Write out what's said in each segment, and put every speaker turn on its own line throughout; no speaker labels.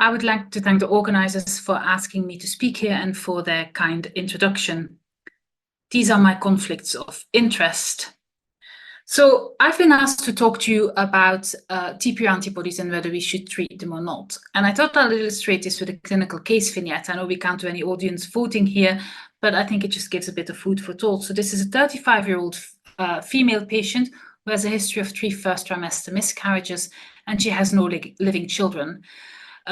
I would like to thank the organizers for asking me to speak here and for their kind introduction. These are my conflicts of interest. So I've been asked to talk to you about TPO antibodies and whether we should treat them or not. And I thought I'll illustrate this with a clinical case vignette. I know we can't do any audience voting here, but I think it just gives a bit of food for thought. So this is a 35-year-old female patient who has a history of 3 first trimester miscarriages, and she has no living children.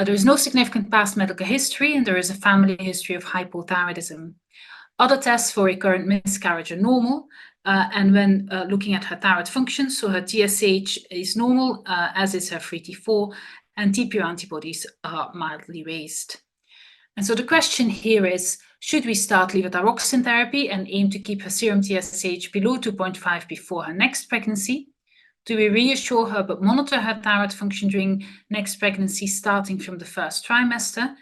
There is no significant past medical history, and there is a family history of hypothyroidism. Other tests for recurrent miscarriage are normal, and when looking at her thyroid function, so her TSH is normal, as is her free T4, and TPO antibodies are mildly raised. And so the question here is, should we start levothyroxine therapy and aim to keep her serum TSH below 2.5 before her next pregnancy? Do we reassure her but monitor her thyroid function during next pregnancy starting from the first trimester?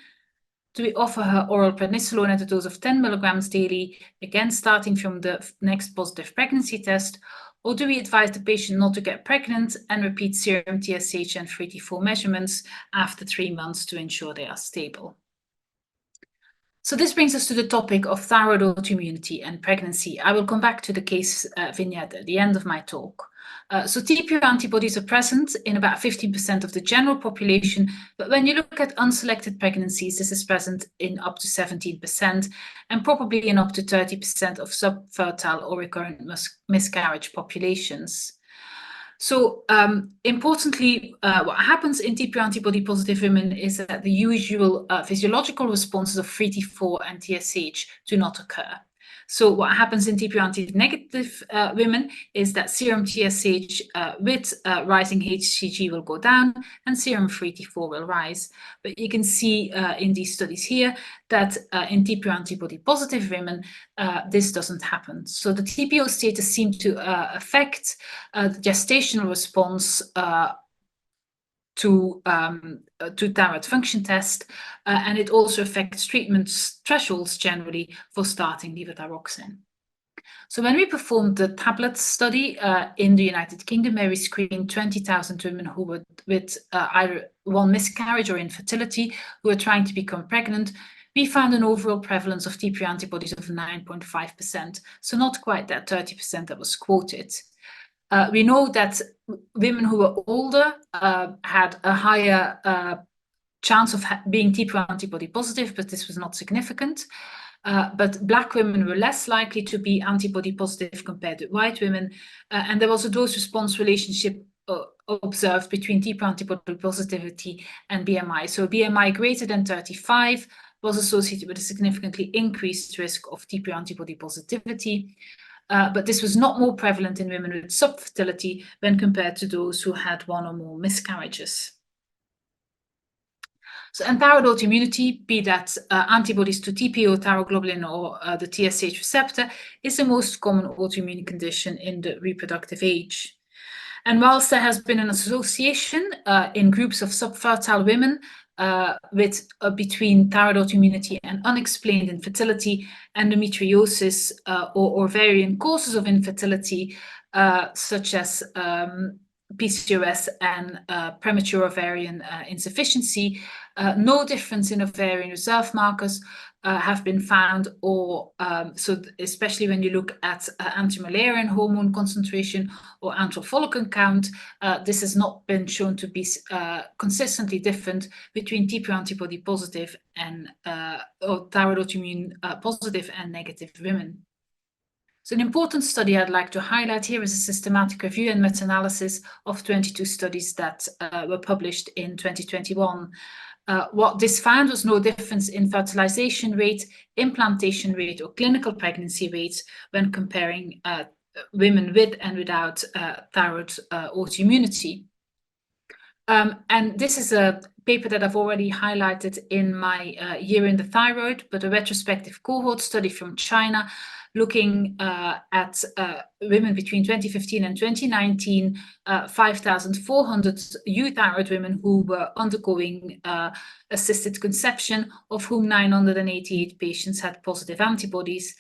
Do we offer her oral prednisolone at a dose of 10 milligrams daily, again starting from the next positive pregnancy test? Or do we advise the patient not to get pregnant and repeat serum TSH and free T4 measurements after 3 months to ensure they are stable? So this brings us to the topic of thyroid autoimmunity and pregnancy. I will come back to the case vignette at the end of my talk. So TPO antibodies are present in about 15% of the general population, but when you look at unselected pregnancies, this is present in up to 17% and probably in up to 30% of subfertile or recurrent miscarriage populations. So importantly, what happens in TPO antibody positive women is that the usual physiological responses of free T4 and TSH do not occur. So what happens in TPO anti-negative women is that serum TSH with rising HCG will go down and serum free T4 will rise. But you can see in these studies here that in TPO antibody positive women, this doesn't happen. So the TPO status seems to affect the gestational response to thyroid function test, and it also affects treatment thresholds generally for starting levothyroxine. So when we performed the tablet study in the United Kingdom, where we screened 20,000 women who were with either one miscarriage or infertility who were trying to become pregnant, we found an overall prevalence of TPO antibodies of 9.5%, so not quite that 30% that was quoted. We know that women who were older had a higher chance of being TPO antibody positive, but this was not significant. But Black women were less likely to be antibody positive compared to white women. And there was a dose-response relationship observed between TPO antibody positivity and BMI. So BMI greater than 35 was associated with a significantly increased risk of TPO antibody positivity. But this was not more prevalent in women with subfertility when compared to those who had 1 or more miscarriages. So, and thyroid autoimmunity, be that antibodies to TPO, thyroglobulin, or the TSH receptor, is the most common autoimmune condition in the reproductive age. And whilst there has been an association in groups of subfertile women with between thyroid autoimmunity and unexplained infertility, endometriosis, or ovarian causes of infertility, such as PCOS and premature ovarian insufficiency, no difference in ovarian reserve markers have been found, or so especially when you look at anti-Müllerian hormone concentration or antral follicle count, this has not been shown to be consistently different between TPO antibody positive and or thyroid autoimmune positive and negative women. So an important study I'd like to highlight here is a systematic review and meta-analysis of 22 studies that were published in 2021. What this found was no difference in fertilization rate, implantation rate, or clinical pregnancy rates when comparing women with and without thyroid autoimmunity. And this is a paper that I've already highlighted in my Year in the Thyroid, but a retrospective cohort study from China looking at women between 2015 and 2019, 5,400 euthyroid women who were undergoing assisted conception, of whom 988 patients had positive antibodies.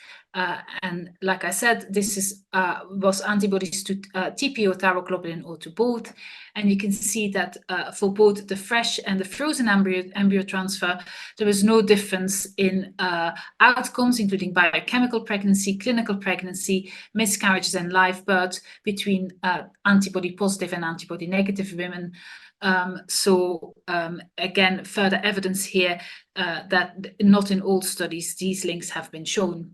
And like I said, this was antibodies to TPO, thyroglobulin, or to both. And you can see that for both the fresh and the frozen embryo transfer, there was no difference in outcomes, including biochemical pregnancy, clinical pregnancy, miscarriages, and live birth between antibody positive and antibody negative women. Again, further evidence here that not in all studies these links have been shown.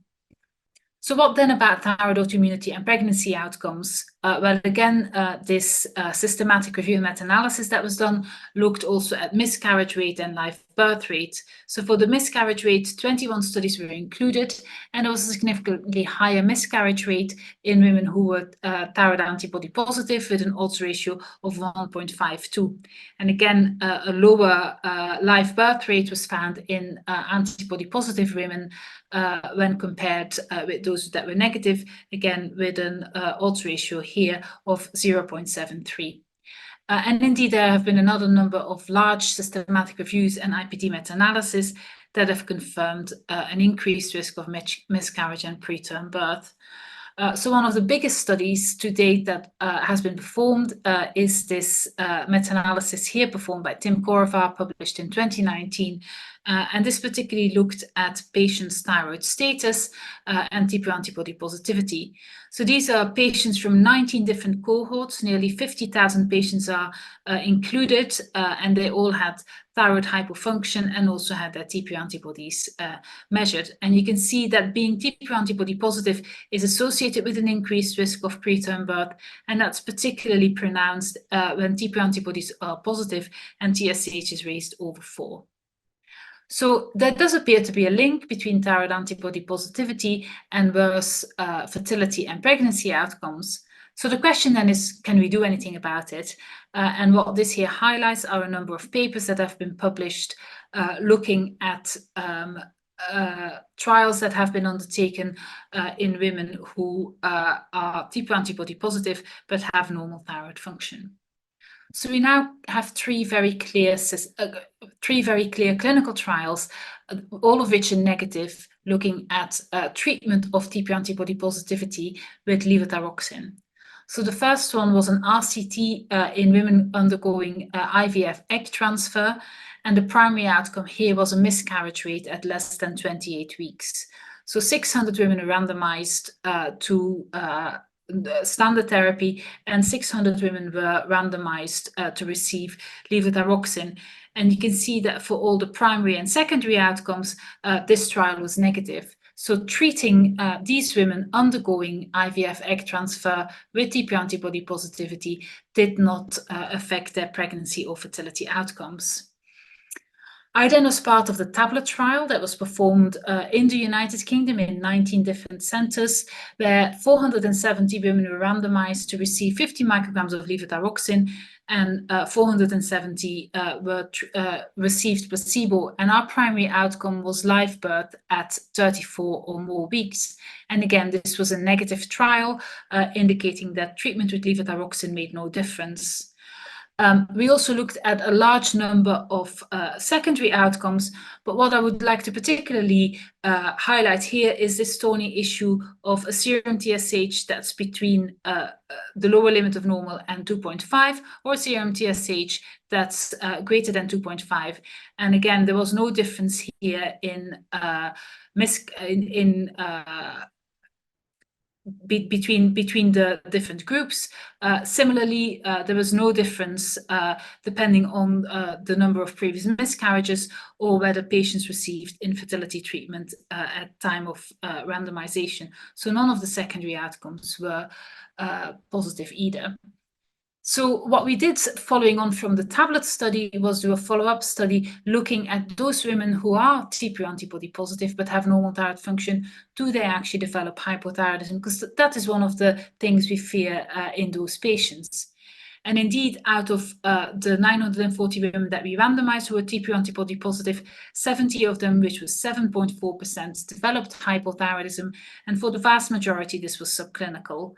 So what then about thyroid autoimmunity and pregnancy outcomes? Well, again, this systematic review and meta-analysis that was done looked also at miscarriage rate and live birth rate. So for the miscarriage rate, 21 studies were included, and there was a significantly higher miscarriage rate in women who were thyroid antibody positive with an odds ratio of 1.52. And again, a lower live birth rate was found in antibody positive women when compared with those that were negative, again with an odds ratio here of 0.73. And indeed, there have been another number of large systematic reviews and IPD meta-analysis that have confirmed an increased risk of miscarriage and preterm birth. So one of the biggest studies to date that has been performed is this meta-analysis here performed by Tim Korovar, published in 2019. And this particularly looked at patients' thyroid status and TPO antibody positivity. So these are patients from 19 different cohorts. Nearly 50,000 patients are included, and they all had thyroid hypofunction and also had their TPO antibodies measured. And you can see that being TPO antibody positive is associated with an increased risk of preterm birth, and that's particularly pronounced when TPO antibodies are positive and TSH is raised over 4. So there does appear to be a link between thyroid antibody positivity and worse fertility and pregnancy outcomes. So the question then is, can we do anything about it? And what this here highlights are a number of papers that have been published looking at trials that have been undertaken in women who are TPO antibody positive but have normal thyroid function. So we now have three very clear clinical trials, all of which are negative, looking at treatment of TPO antibody positivity with levothyroxine. So the first one was an RCT in women undergoing IVF egg transfer, and the primary outcome here was a miscarriage rate at less than 28 weeks. So 600 women are randomized to standard therapy, and 600 women were randomized to receive levothyroxine. And you can see that for all the primary and secondary outcomes, this trial was negative. So treating these women undergoing IVF egg transfer with TPO antibody positivity did not affect their pregnancy or fertility outcomes. I then was part of the tablet trial that was performed in the United Kingdom in 19 different centers, where 470 women were randomized to receive 50 micrograms of levothyroxine, and 470 received placebo. And our primary outcome was live birth at 34 or more weeks. And again, this was a negative trial, indicating that treatment with levothyroxine made no difference. We also looked at a large number of secondary outcomes, but what I would like to particularly highlight here is this thorny issue of a serum TSH that's between the lower limit of normal and 2.5, or serum TSH that's greater than 2.5. And again, there was no difference here in between the different groups. Similarly, there was no difference depending on the number of previous miscarriages or whether patients received infertility treatment at time of randomization. So none of the secondary outcomes were positive either. So what we did following on from the tablet study was do a follow-up study looking at those women who are TPO antibody positive but have normal thyroid function. Do they actually develop hypothyroidism? Because that is one of the things we fear in those patients. And indeed, out of the 940 women that we randomized who were TPO antibody positive, 70 of them, which was 7.4%, developed hypothyroidism. And for the vast majority, this was subclinical.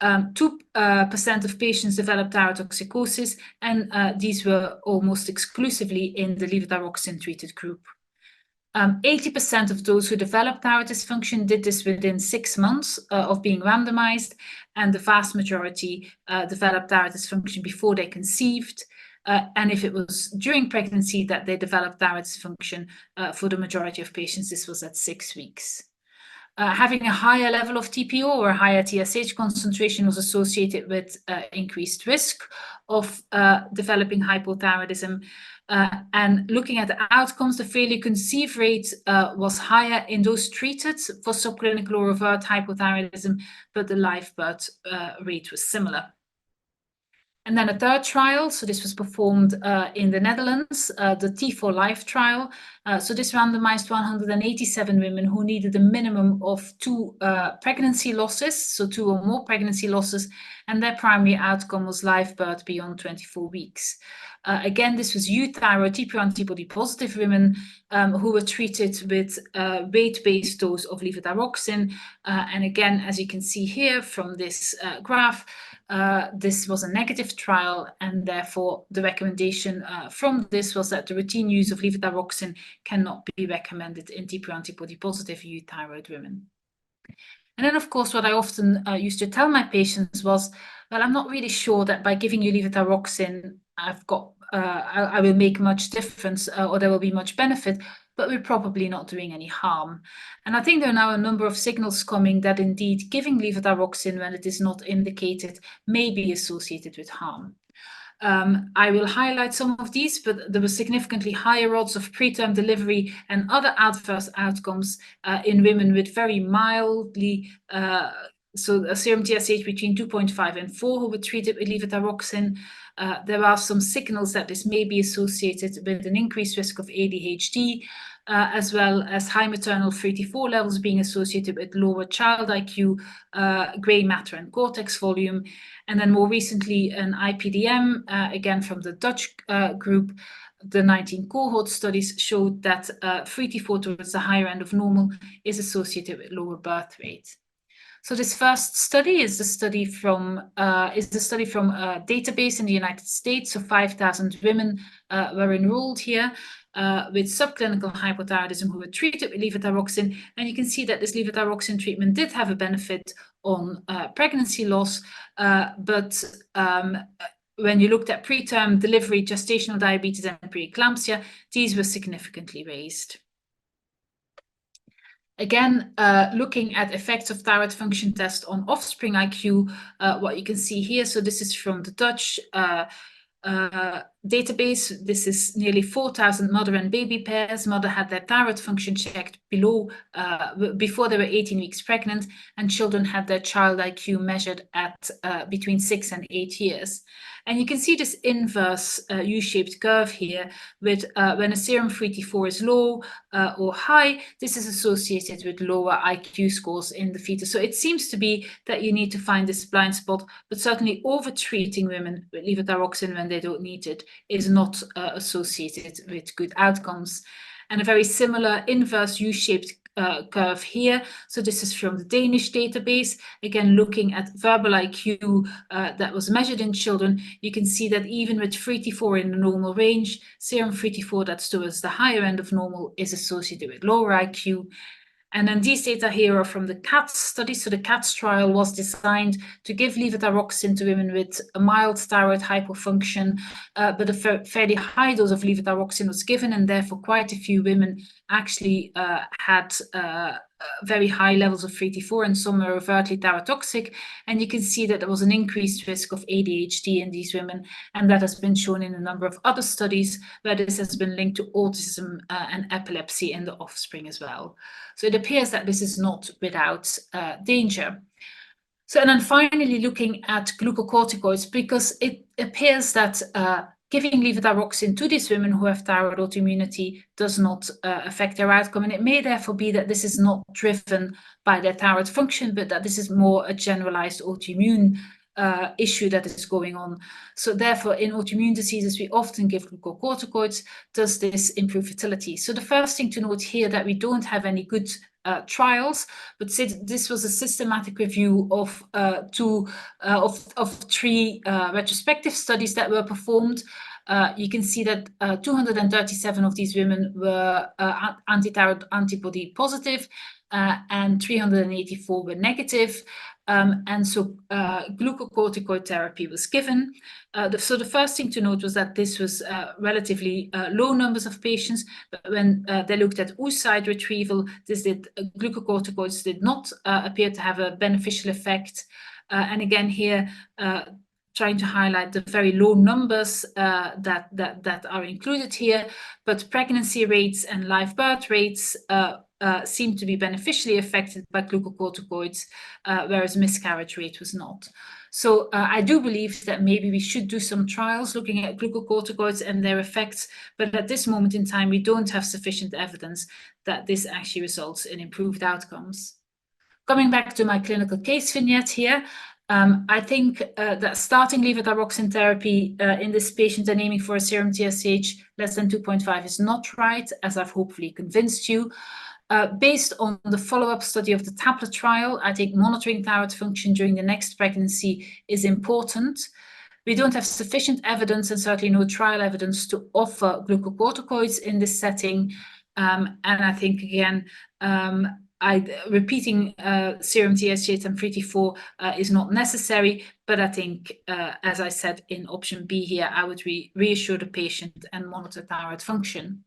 2% of patients developed thyrotoxicosis, and these were almost exclusively in the levothyroxine-treated group. 80% of those who developed thyroid dysfunction did this within 6 months of being randomized, and the vast majority developed thyroid dysfunction before they conceived. And if it was during pregnancy that they developed thyroid dysfunction, for the majority of patients, this was at 6 weeks. Having a higher level of TPO or higher TSH concentration was associated with increased risk of developing hypothyroidism. And looking at the outcomes, the failure to conceive rate was higher in those treated for subclinical or overt hypothyroidism, but the live birth rate was similar. And then a third trial, so this was performed in the Netherlands, the T4 Life trial. So this randomized 187 women who needed a minimum of 2 pregnancy losses, so 2 or more pregnancy losses, and their primary outcome was live birth beyond 24 weeks. Again, this was euthyroid TPO antibody positive women who were treated with weight-based dose of levothyroxine. And again, as you can see here from this graph, this was a negative trial, and therefore the recommendation from this was that the routine use of levothyroxine cannot be recommended in TPO antibody positive euthyroid women. And then, of course, what I often used to tell my patients was, well, I'm not really sure that by giving you levothyroxine, I will make much difference or there will be much benefit, but we're probably not doing any harm. And I think there are now a number of signals coming that indeed giving levothyroxine when it is not indicated may be associated with harm. I will highlight some of these, but there were significantly higher odds of preterm delivery and other adverse outcomes in women with very mildly, so a serum TSH between 2.5 and 4 who were treated with levothyroxine. There are some signals that this may be associated with an increased risk of ADHD, as well as high maternal free T4 levels being associated with lower child IQ, gray matter and cortex volume. And then more recently, an IPDM, again from the Dutch group, the 19 cohort studies showed that free T4 towards the higher end of normal is associated with lower birth rate. So this first study is the study from a database in the United States. So 5,000 women were enrolled here with subclinical hypothyroidism who were treated with levothyroxine. And you can see that this levothyroxine treatment did have a benefit on pregnancy loss, but when you looked at preterm delivery, gestational diabetes, and preeclampsia, these were significantly raised. Again, looking at effects of thyroid function test on offspring IQ, what you can see here, so this is from the Dutch database. This is nearly 4,000 mother and baby pairs. Mother had their thyroid function checked before they were 18 weeks pregnant, and children had their child IQ measured at between 6 and 8 years. And you can see this inverse U-shaped curve here with when a serum free T4 is low or high, this is associated with lower IQ scores in the fetus. So it seems to be that you need to find this blind spot, but certainly over-treating women with levothyroxine when they don't need it is not associated with good outcomes. And a very similar inverse U-shaped curve here. So this is from the Danish database. Again, looking at verbal IQ that was measured in children, you can see that even with free T4 in the normal range, serum free T4 that's towards the higher end of normal is associated with lower IQ. And then these data here are from the CATS study. So the CATS trial was designed to give levothyroxine to women with a mild thyroid hypofunction, but a fairly high dose of levothyroxine was given, and therefore quite a few women actually had very high levels of free T4, and some were overtly thyrotoxic. And you can see that there was an increased risk of ADHD in these women, and that has been shown in a number of other studies where this has been linked to autism and epilepsy in the offspring as well. So it appears that this is not without danger. So, and then finally looking at glucocorticoids, because it appears that giving levothyroxine to these women who have thyroid autoimmunity does not affect their outcome. And it may therefore be that this is not driven by their thyroid function, but that this is more a generalized autoimmune issue that is going on. So therefore, in autoimmune diseases, we often give glucocorticoids. Does this improve fertility? So the first thing to note here that we don't have any good trials, but this was a systematic review of three retrospective studies that were performed. You can see that 237 of these women were anti-thyroid antibody positive, and 384 were negative. And so glucocorticoid therapy was given. So the first thing to note was that this was relatively low numbers of patients, but when they looked at oocyte retrieval, glucocorticoids did not appear to have a beneficial effect. And again here, trying to highlight the very low numbers that are included here, but pregnancy rates and live birth rates seem to be beneficially affected by glucocorticoids, whereas miscarriage rate was not. So I do believe that maybe we should do some trials looking at glucocorticoids and their effects, but at this moment in time, we don't have sufficient evidence that this actually results in improved outcomes. Coming back to my clinical case vignette here, I think that starting levothyroxine therapy in this patient and aiming for a serum TSH less than 2.5 is not right, as I've hopefully convinced you. Based on the follow-up study of the tablet trial, I think monitoring thyroid function during the next pregnancy is important. We don't have sufficient evidence and certainly no trial evidence to offer glucocorticoids in this setting. And I think, again, repeating serum TSH and free T4 is not necessary, but I think, as I said in option B here, I would reassure the patient and monitor thyroid function.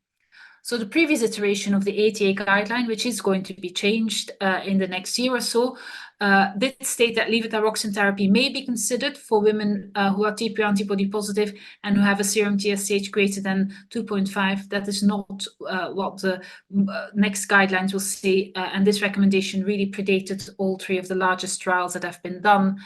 So the previous iteration of the ATA guideline, which is going to be changed in the next year or so, did state that levothyroxine therapy may be considered for women who are TPO antibody positive and who have a serum TSH greater than 2.5. That is not what the next guidelines will say, and this recommendation really predated all three of the largest trials that have been done.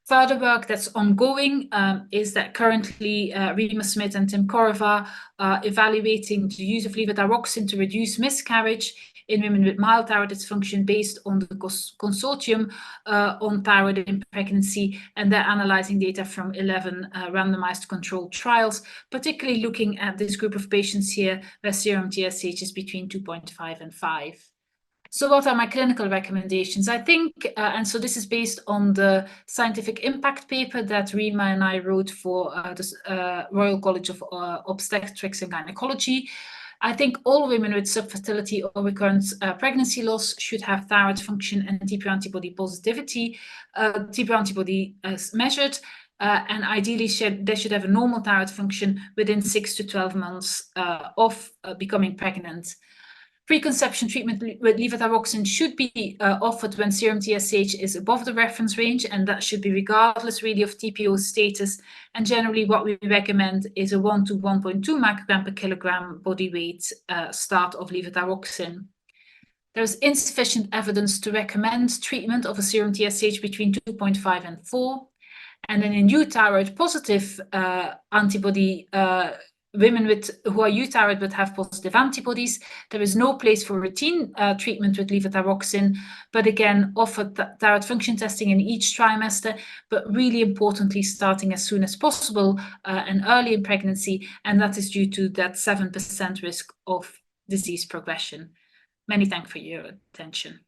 Further work that's ongoing is that currently Rima Smith and Tim Korova are evaluating the use of levothyroxine to reduce miscarriage in women with mild thyroid dysfunction based on the consortium on thyroid in pregnancy, and they're analyzing data from 11 randomized controlled trials, particularly looking at this group of patients here where serum TSH is between 2.5 and 5. So what are my clinical recommendations? I think, and so this is based on the scientific impact paper that Rima and I wrote for the Royal College of Obstetrics and Gynecology. I think all women with subfertility or recurrent pregnancy loss should have thyroid function and TPO antibody positivity, TPO antibody measured, and ideally they should have a normal thyroid function within 6 to 12 months of becoming pregnant. Preconception treatment with levothyroxine should be offered when serum TSH is above the reference range, and that should be regardless really of TPO status. And generally what we recommend is a 1 to 1.2 microgram per kilogram body weight start of levothyroxine. There is insufficient evidence to recommend treatment of a serum TSH between 2.5 and 4. And then in euthyroid positive antibody women who are euthyroid but have positive antibodies, there is no place for routine treatment with levothyroxine, but again, offer thyroid function testing in each trimester, but really importantly, starting as soon as possible and early in pregnancy, and that is due to that 7% risk of disease progression. Many thanks for your attention.